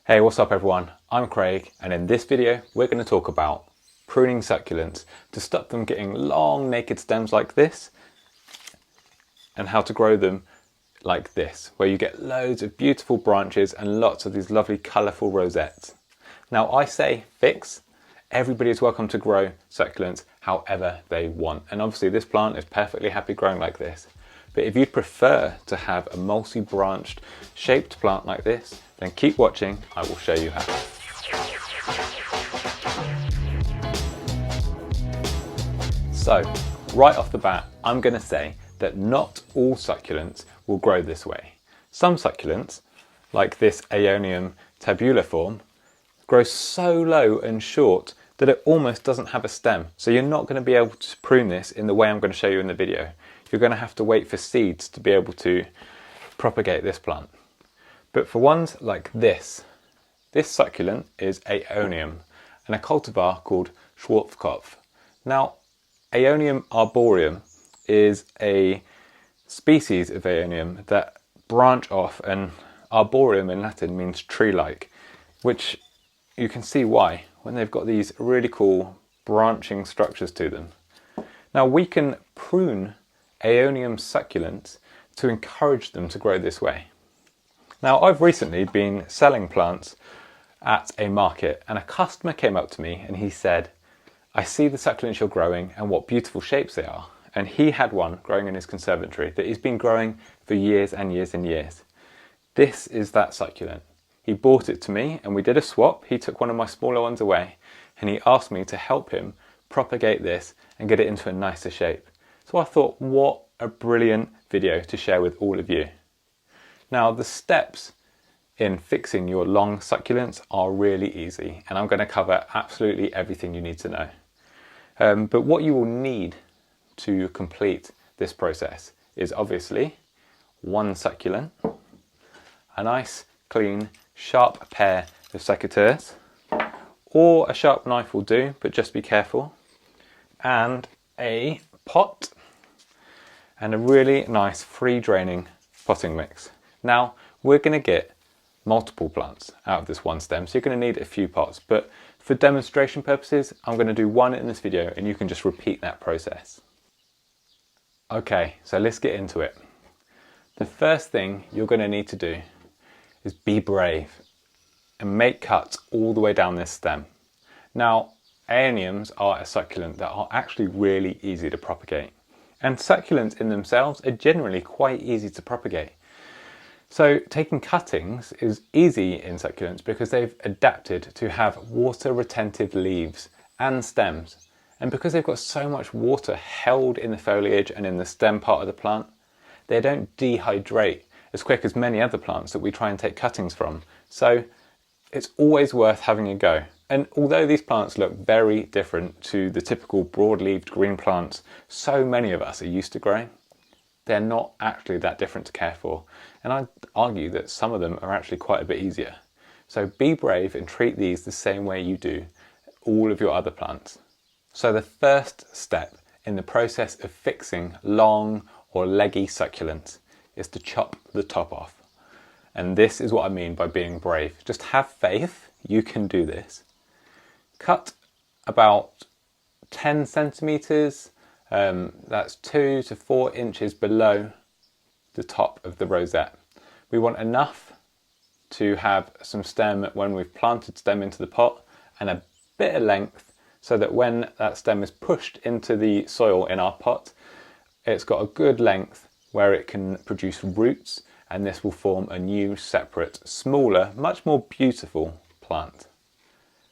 Hey, what's up everyone? I'm Craig, and in this video we're going to talk about pruning succulents to stop them getting long naked stems like this, and how to grow them like this, where you get loads of beautiful branches and lots of these lovely colourful rosettes. Now I say fix, everybody is welcome to grow succulents however they want, and obviously this plant is perfectly happy growing like this. But if you'd prefer to have a multi-branched shaped plant like this, then keep watching, I will show you how. So, right off the bat, I'm going to say that not all succulents will grow this way. Some succulents, like this Aeonium tabuliform, grow so low and short that it almost doesn't have a stem. So you're not going to be able to prune this in the way I'm going to show you in the video. You're going to have to wait for seeds to be able to propagate this plant. But for ones like this succulent is Aeonium and a cultivar called Schwarzkopf. Now, Aeonium arboreum is a species of Aeonium that branch off, and arboreum in Latin means tree-like, which you can see why when they've got these really cool branching structures to them. Now we can prune Aeonium succulents to encourage them to grow this way. Now I've recently been selling plants at a market, and a customer came up to me and he said, I see the succulents you're growing and what beautiful shapes they are. And he had one growing in his conservatory that he's been growing for years and years and years. This is that succulent. He bought it to me and we did a swap. He took one of my smaller ones away and he asked me to help him propagate this and get it into a nicer shape. So I thought, what a brilliant video to share with all of you. Now the steps in fixing your long succulents are really easy, and I'm going to cover absolutely everything you need to know. But what you will need to complete this process is obviously one succulent, a nice clean sharp pair of secateurs, or a sharp knife will do, but just be careful, and a pot and a really nice free draining potting mix. Now we're going to get multiple plants out of this one stem, so you're going to need a few pots, but for demonstration purposes I'm going to do one in this video and you can just repeat that process. Okay, so let's get into it. The first thing you're going to need to do is be brave and make cuts all the way down this stem. Now Aeoniums are a succulent that are actually really easy to propagate, and succulents in themselves are generally quite easy to propagate. So taking cuttings is easy in succulents because they've adapted to have water retentive leaves and stems, and because they've got so much water held in the foliage and in the stem part of the plant, they don't dehydrate as quick as many other plants that we try and take cuttings from. So it's always worth having a go. And although these plants look very different to the typical broad-leaved green plants so many of us are used to growing, they're not actually that different to care for. And I'd argue that some of them are actually quite a bit easier. So be brave and treat these the same way you do all of your other plants. So the first step in the process of fixing long or leggy succulents is to chop the top off. And this is what I mean by being brave. Just have faith, you can do this. Cut about 10 centimeters, that's 2 to 4 inches below the top of the rosette. We want enough to have some stem when we've planted stem into the pot, and a bit of length so that when that stem is pushed into the soil in our pot, it's got a good length where it can produce roots, and this will form a new separate, smaller, much more beautiful plant.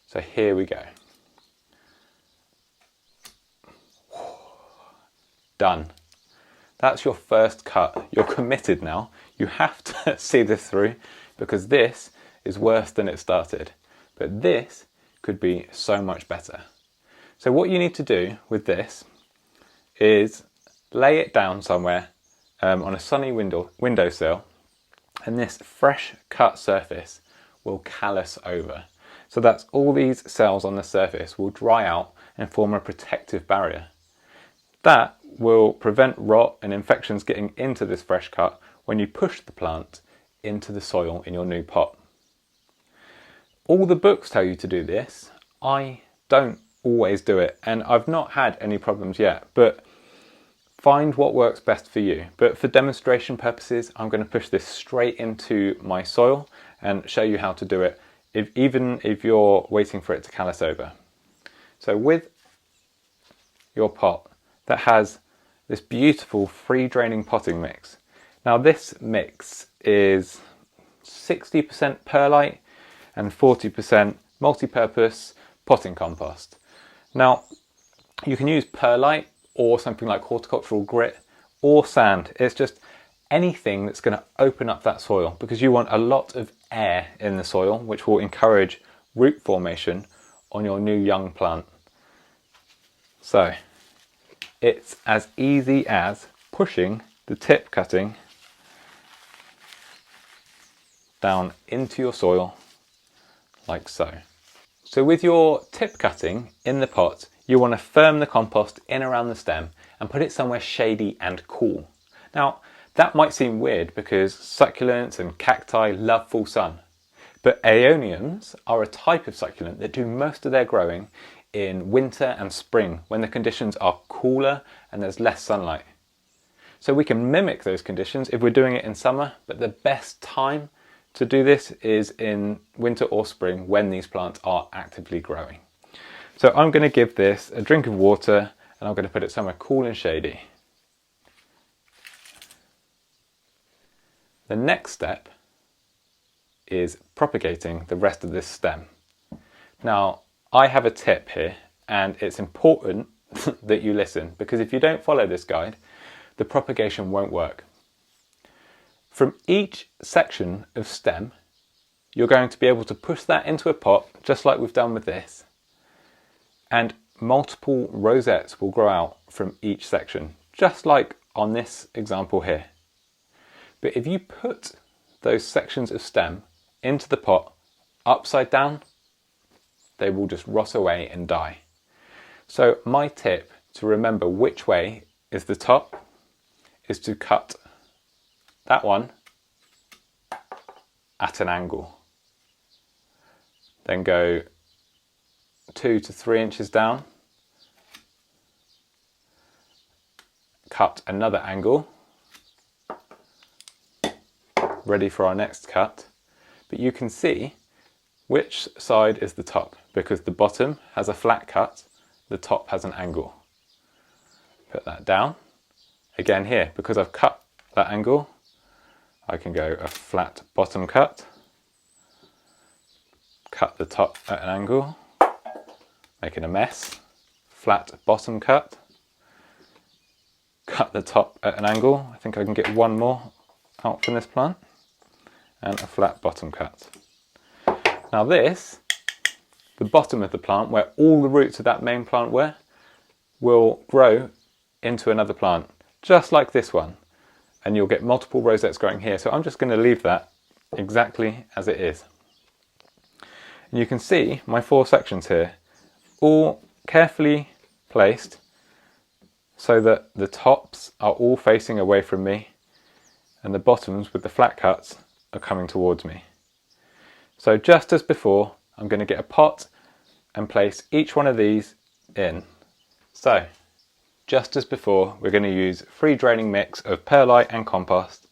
So here we go. Done. That's your first cut. You're committed now. You have to see this through because this is worse than it started. But this could be so much better. So what you need to do with this is lay it down somewhere on a sunny windowsill, and this fresh cut surface will callus over. So that's all these cells on the surface will dry out and form a protective barrier. That will prevent rot and infections getting into this fresh cut when you push the plant into the soil in your new pot. All the books tell you to do this. I don't always do it, and I've not had any problems yet, but find what works best for you. But for demonstration purposes, I'm going to push this straight into my soil and show you how to do it, even if you're waiting for it to callus over. So with your pot that has this beautiful free draining potting mix. Now this mix is 60% perlite and 40% multi-purpose potting compost. Now you can use perlite or something like horticultural grit or sand. It's just anything that's going to open up that soil, because you want a lot of air in the soil, which will encourage root formation on your new young plant. So it's as easy as pushing the tip cutting down into your soil like so. So with your tip cutting in the pot, you want to firm the compost in around the stem and put it somewhere shady and cool. Now that might seem weird because succulents and cacti love full sun, but aeoniums are a type of succulent that do most of their growing in winter and spring when the conditions are cooler and there's less sunlight. So we can mimic those conditions if we're doing it in summer, but the best time to do this is in winter or spring when these plants are actively growing. So I'm going to give this a drink of water and I'm going to put it somewhere cool and shady. The next step is propagating the rest of this stem. Now I have a tip here, and it's important that you listen, because if you don't follow this guide, the propagation won't work. From each section of stem, you're going to be able to push that into a pot, just like we've done with this, and multiple rosettes will grow out from each section, just like on this example here. But if you put those sections of stem into the pot upside down, they will just rot away and die. So my tip to remember which way is the top is to cut that one at an angle. Then go 2 to 3 inches down, cut another angle, ready for our next cut. But you can see which side is the top, because the bottom has a flat cut, the top has an angle. Put that down. Again here, because I've cut that angle, I can go a flat bottom cut, cut the top at an angle, making a mess, flat bottom cut, cut the top at an angle. I think I can get one more out from this plant, and a flat bottom cut. Now this, the bottom of the plant, where all the roots of that main plant were, will grow into another plant, just like this one. And you'll get multiple rosettes growing here. So I'm just going to leave that exactly as it is. And you can see my 4 sections here, all carefully placed so that the tops are all facing away from me and the bottoms with the flat cuts are coming towards me. So just as before, I'm going to get a pot and place each one of these in. So just as before, we're going to use free draining mix of perlite and compost,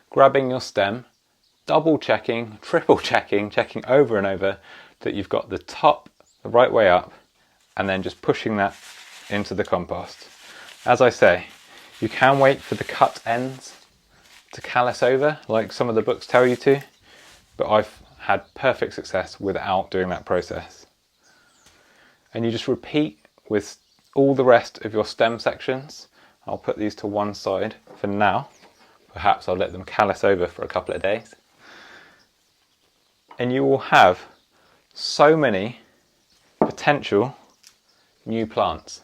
grabbing your stem, double checking, triple checking, checking over and over that you've got the top the right way up, and then just pushing that into the compost. As I say, you can wait for the cut ends to callus over like some of the books tell you to, but I've had perfect success without doing that process. And you just repeat with all the rest of your stem sections. I'll put these to one side for now. Perhaps I'll let them callus over for a couple of days. And you will have so many potential new plants.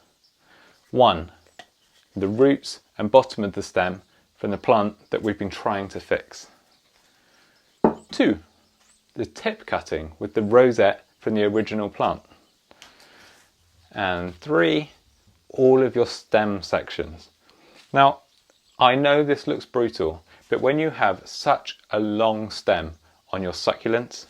1, the roots and bottom of the stem from the plant that we've been trying to fix. 2, the tip cutting with the rosette from the original plant. And 3, all of your stem sections. Now, I know this looks brutal, but when you have such a long stem on your succulents,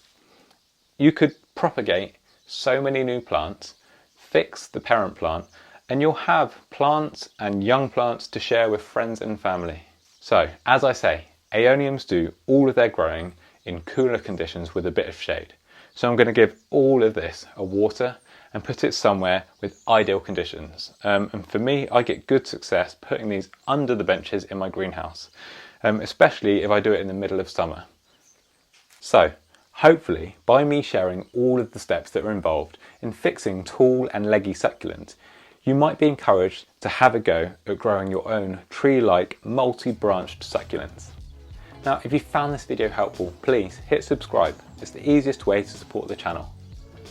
you could propagate so many new plants, fix the parent plant, and you'll have plants and young plants to share with friends and family. So, as I say, Aeoniums do all of their growing in cooler conditions with a bit of shade. So I'm going to give all of this a water and put it somewhere with ideal conditions. And for me, I get good success putting these under the benches in my greenhouse, especially if I do it in the middle of summer. So, hopefully, by me sharing all of the steps that are involved in fixing tall and leggy succulents, you might be encouraged to have a go at growing your own tree-like multi-branched succulents. Now, if you found this video helpful, please hit subscribe. It's the easiest way to support the channel.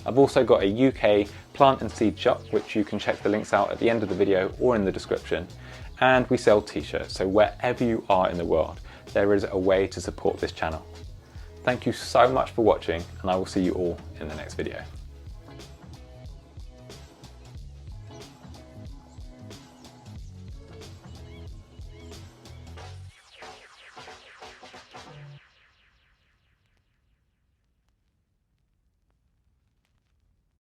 I've also got a UK plant and seed shop, which you can check the links out at the end of the video or in the description. And we sell t-shirts, so wherever you are in the world, there is a way to support this channel. Thank you so much for watching, and I will see you all in the next video.